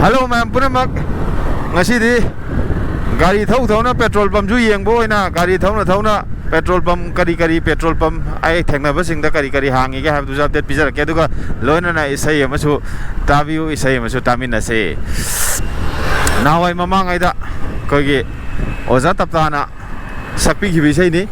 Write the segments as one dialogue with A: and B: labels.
A: Hello ma'am punamak ngasidi gari thau na petrol pump ju yengbo na gari thau petrol pump kari petrol pump ai thengna ba singda kari hangi ga have to update pizza ke duga loina na Esei amasu tabiu Esei amasu tamina se nawai mamang aida kogi oza taptana sakpi gi bisai ni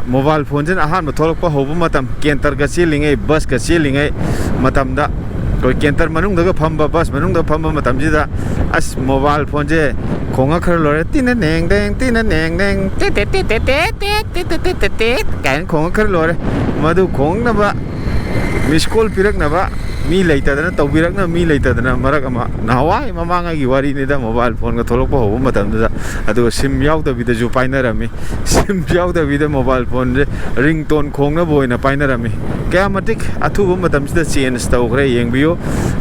A: mobile phone jen ahan ma tholok pa hobu matam kenter ga chilingai bus ga chilingai matam da koi kenter manung da phamba bus manung da phamba matam ji da as mobile phone je khonga khar lore tina neng deng te kan khonga khar lore madu khong na ba miss call pirak na ba mi leita dana tawbirak na mi leita dana marak ama nawai mamanga gi wari ni da mobile phone ga tholok pa hobu matam da adu sim yaw da vida ju paina rami sim yaw da vida mobile phone je ringtone khong na boina paina rami kamatik athu bu matam sida change taw khre yeng biyo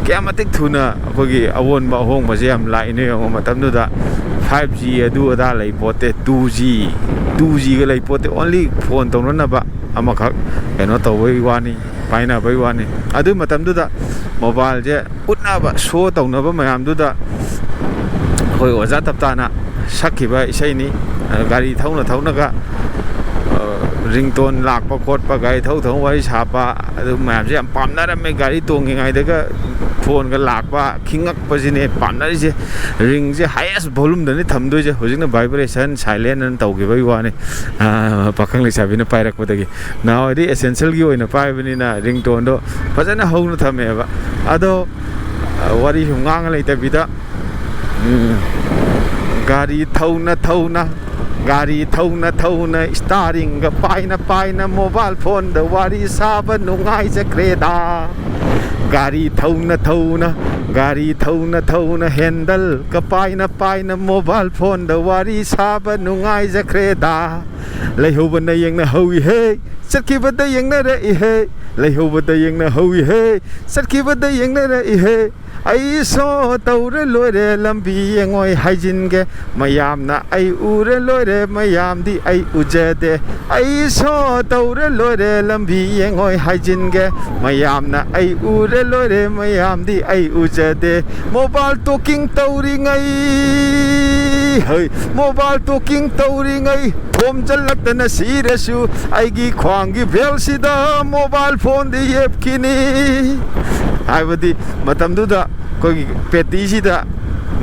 A: kamatik thuna kogi awon ba hong ma je am lai ne yong matam da 5G adu ada lai pote 2G ga lai pote only phone tong na ba ama khak eno tawai wani paina bai wani adu matam da mobile je utna ba show tong na ba mayam da koi oza taptana sakhi ba Esei ni gari thauna ga ringtone lak pa khot pa gai thau wari chapa adu mayam je am pamna ra me gari tong ngai da ga phone ga lak pa khingak pa jine pamna je ring je highest volume da ni thamdoi je hojing na vibration silent an tau gi bai wani pakhang le sabi na pairak pa dagi now di essential gi oina pai bani na ringtone do fajana houna thame ba ado wari hungang le ta bida gari thauna starting ga paina mobile phone da wari saba nungai je kreda gari thauna handle ga paina mobile phone da wari saba nungai je kreda leihoba na yeng na howi he sakhiba da yeng na re he leihoba da yeng na howi he sakhiba da yeng na re he ai so taure loire lambi engoi haijin ge mayam na ai ure loire mayam di ai ujade ai so taure loire lambi engoi haijin ge mayam na ai ure loire mayam di ai ujade mobile talking tauri ngai hey mobile talking tauri ngai thom jalak na sirasu ai gi khwang gi bel sida mobile phone di yep kini aibadi matam du da koi peti si da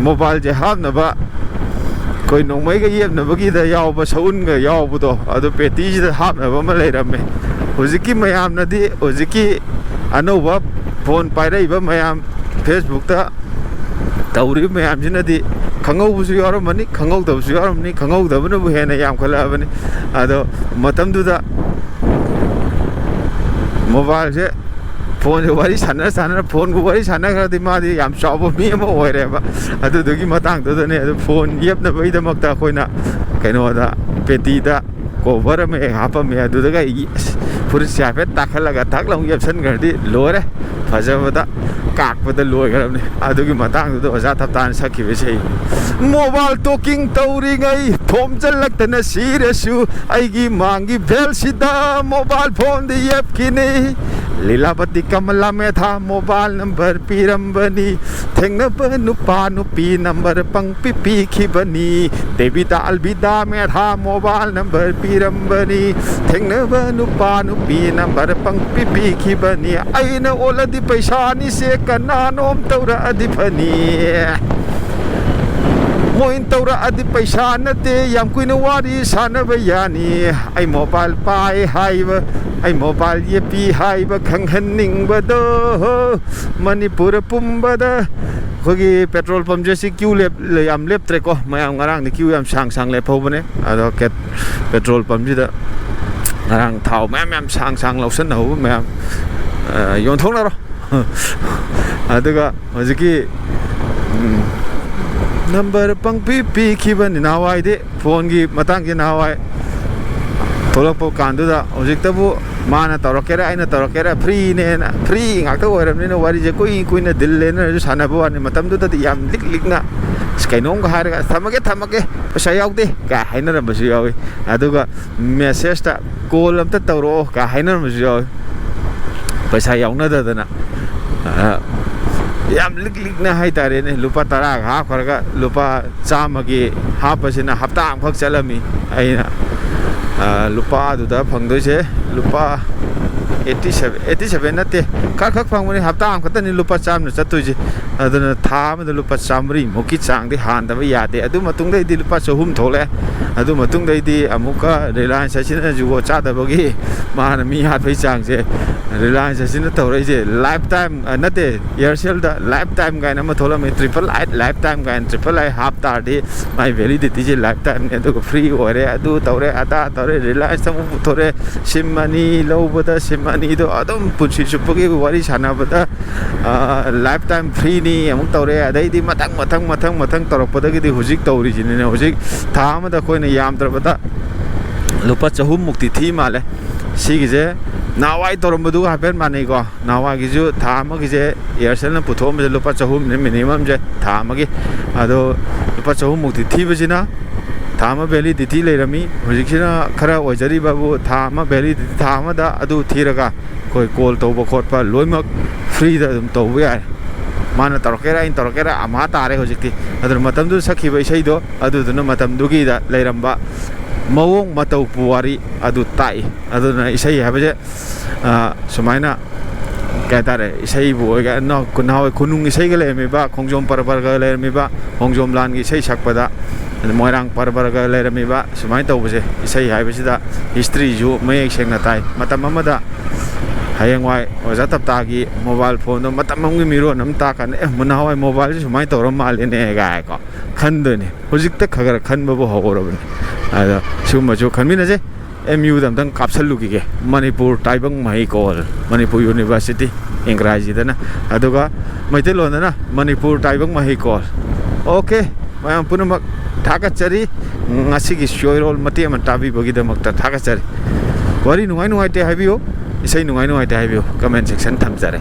A: mobile je hap na ba koi nongmai ga yep na ba gi da yaw ba saun ga yaw bu do adu peti si da hap na ba ma le ram me hojiki mayam na di hojiki anova phone pai rai ba mayam Facebook ta tauri mayam jina di khangau bu su yaram mani khangau da su yaram ni khangau da bu he na yam khala ba ni ado matam du da mobile je phone wari sana phone wari sana ga di ma di yam shop mi ma oire ba adu du gi matang du ne adu phone yep na bai da mak ta khoina kaino da peti da cover me hapa me adu da ga pur sia pe takhala ga tak long yep san ga di lore phajaba da kak pa da loi ga ne adu gi matang du oza thap tan sakhi be sei mobile talking tauri ngai thom jalak ta na sirasu ai gi mangi bel sida mobile phone di yep kini Lilavati कमला में था mobile number पीरम बनी थेंगन बनु पानु P number पंग P खी बनी देविता अलविदा में था mobile number पीरम बनी थेंगन बनु पानु पी नंबर पंग पी खी बनी आइन ओलदी पैसा नि से कना नोम तौरा अधि फनी मोइन तौरा अधि पैसा नते याम कुइन वारी सानब यानी आई मोबाइल पाए HYBE ai mobile ye pi hai ba khang han ning ba do Manipur pumba da khogi petrol pump je si queue le am lep tre ko mayam ngarang ni queue am sang le pho bane ado ket petrol pump ji da ngarang thau mayam sang lau san ho mayam yon thong na ro aduga hojiki number pang pi khi ban nawai de phone gi matang gi nawai tholok po kandu da hojik tabu mana tarokera aina tarokera free ne na free ngak ta oiram ni no wari je koi na dil le na sana bo ani matam du da yam lik na skainong ga har ga thamake pasa yaw de ka haina ram basu yaw aduga message ta call am ta tawro ka haina ram basu yaw pasa yaw na da na ꯌꯥꯝ ꯂꯤꯛꯅ ꯍꯥꯏꯇꯥꯔꯦꯅꯦ ꯂꯨꯄꯥ 10 ꯍꯥꯞꯈ꯭ꯔꯒ ꯂꯨꯄꯥ 100ꯒꯤ ꯍꯥꯞꯄꯁꯤꯅ ꯍꯞꯇꯥ ꯑꯃꯈꯛ ꯆꯠꯂꯝꯃꯤ ꯑꯩꯅ ꯂꯨꯄꯥ ꯑꯗꯨꯗ ꯐꯪꯗꯣꯏꯁꯦ ꯂꯨꯄꯥ 87 नते खर फंगने हफ्ता खतनी लुपा चाम चतुजे था लुपा 100 मुकी चांग हादब यादे लुपा 200 थोले अमुक रिलायंस जुगो चादबगी मान मी हाथी चांग से रिलायंस तौरजे लाइफ टाइम नते एयरसेल लाइफ टाइम गाइन थोलमे 888 लाइफ टाइम गाइन 888 हाफ तारदी माई वैलिडिटी से लाइफ टाइम फ्री होरे तौरे अदा तौरे रिलायंस पुथोरे सिम अनी लौबद सिम अनीदो अदम पुंसी चुप्पगी वारी सानाबदा लाइफ टाइम फ्री नी अमुक तौरे अदैदी मथंग मथंग मथंग मथंग तौरपदगी हुजिक तौरिजिने हुजिक था अमदा कोइना यामद्रबदा लुपा 200 मुक्ति थी माले सिगिजे नावाई तौरबदु हाफेन मानेको नावागिजु था अमगिजे एयरसेल न पुथोमजे लुपा 200 ने मिनिमम जे था अमगी अदो लुपा 200 मुक्ति थीबजिना था अम वैलिडिटी लेरमी हुजिकसिना खरा ओइजरी बाबू था अम वैलिडिटी था अमदा अदु थीरगा कोई कॉल तौब खोटपा लोइमक फ्री दा अदुम तौब याय माना तौरकेरा इन तौरकेरा अमा तारे हुजिकती अदु मतमदु सखिबा इसैदो अदुदुना मतमदुगी दा लेरंबा मवोंग मतौ पुवारी अदु ताई अदुना इसै हाबजे सुमाइना कहतारे इसै बुगा न कुनाव खुनुंग इसैगा लेरमिबा खोंजोम परबरगा लेरमिबा खोंजोम लानगी इसै सकपदा मोइरांग परबरगा लेरमिबा सुमाइ तौबजे इसै हाबसिदा हिस्ट्री जु मयेक सेंगना ताई मतम अमदा हयंगवाई ओजा तप्तागी मोबाइल फोन मतमंगी मिरोन हम ताकन मुनावाई मोबाइल सुमाइ तौरम मालेने गायको खंदने हुजिकते खगर खनबबो हौरबने अदा सुमजु खनमिनजे MU दमदं कापसलुगिगे मणिपुर टाइबंग महिकोल मणिपुर यूनिवर्सिटी इंग्राजीदना अदुगा मैतेलोनना मणिपुर टाइबंग महिकोल ओके मयम पुनमक थागतचरी ngasiगी सोयरोल मते अम ताबिबगिदमक्ता थागतचरी वारी नुंगाइ नुंगाइते हाबियो इसै नुंगाइ नुंगाइते हाबियो कमेंट सेक्शन थमजरे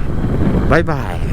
A: बाय बाय।